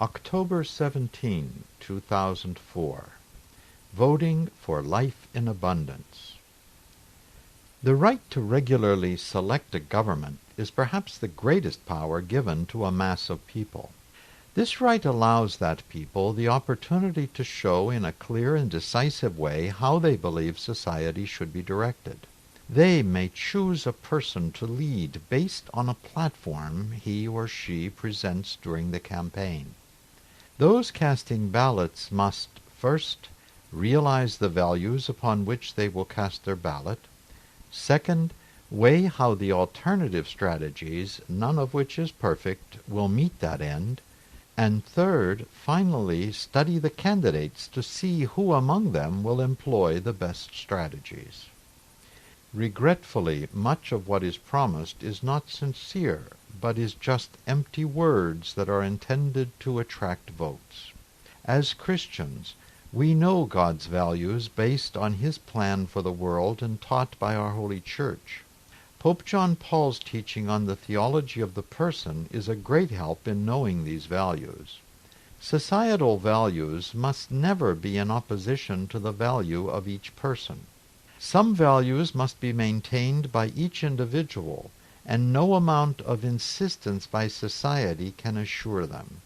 October 17, 2004. Voting for Life in Abundance. The right to regularly select a government is perhaps the greatest power given to a mass of people. This right allows that people the opportunity to show in a clear and decisive way how they believe society should be directed. They may choose a person to lead based on a platform he or she presents during the campaign. Those casting ballots must, first, realize the values upon which they will cast their ballot. Second, weigh how the alternative strategies, none of which is perfect, will meet that end. And third, finally, study the candidates to see who among them will employ the best strategies. Regretfully, much of what is promised is not sincere, but is just empty words that are intended to attract votes. As Christians, we know God's values based on His plan for the world and taught by our Holy Church. Pope John Paul's teaching on the theology of the person is a great help in knowing these values. Societal values must never be in opposition to the value of each person. Some values must be maintained by each individual, and no amount of insistence by society can assure them.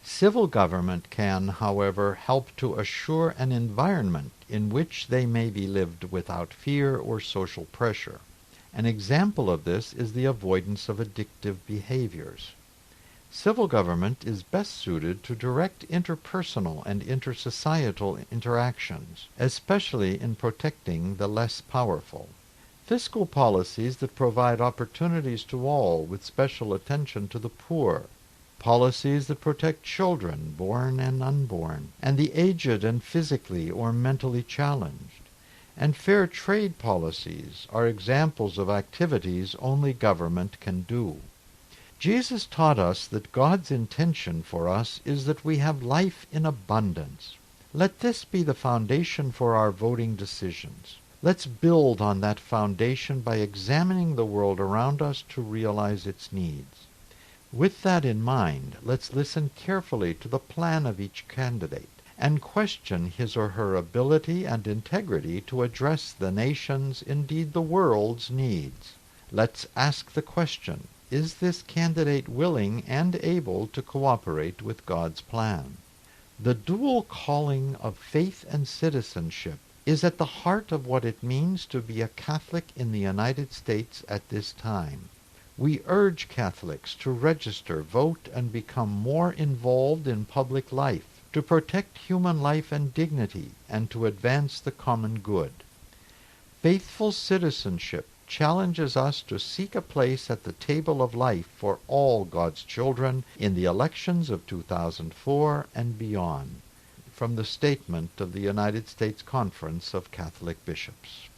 Civil government can, however, help to assure an environment in which they may be lived without fear or social pressure. An example of this is the avoidance of addictive behaviors. Civil government is best suited to direct interpersonal and intersocietal interactions, especially in protecting the less powerful. Fiscal policies that provide opportunities to all with special attention to the poor. Policies that protect children, born and unborn, and the aged and physically or mentally challenged. And fair trade policies are examples of activities only government can do. Jesus taught us that God's intention for us is that we have life in abundance. Let this be the foundation for our voting decisions. Let's build on that foundation by examining the world around us to realize its needs. With that in mind, let's listen carefully to the plan of each candidate and question his or her ability and integrity to address the nation's, indeed the world's, needs. Let's ask the question, is this candidate willing and able to cooperate with God's plan? The dual calling of faith and citizenship is at the heart of what it means to be a Catholic in the United States at this time. We urge Catholics to register, vote, and become more involved in public life, to protect human life and dignity, and to advance the common good. Faithful citizenship challenges us to seek a place at the table of life for all God's children in the elections of 2004 and beyond. From the statement of the United States Conference of Catholic Bishops.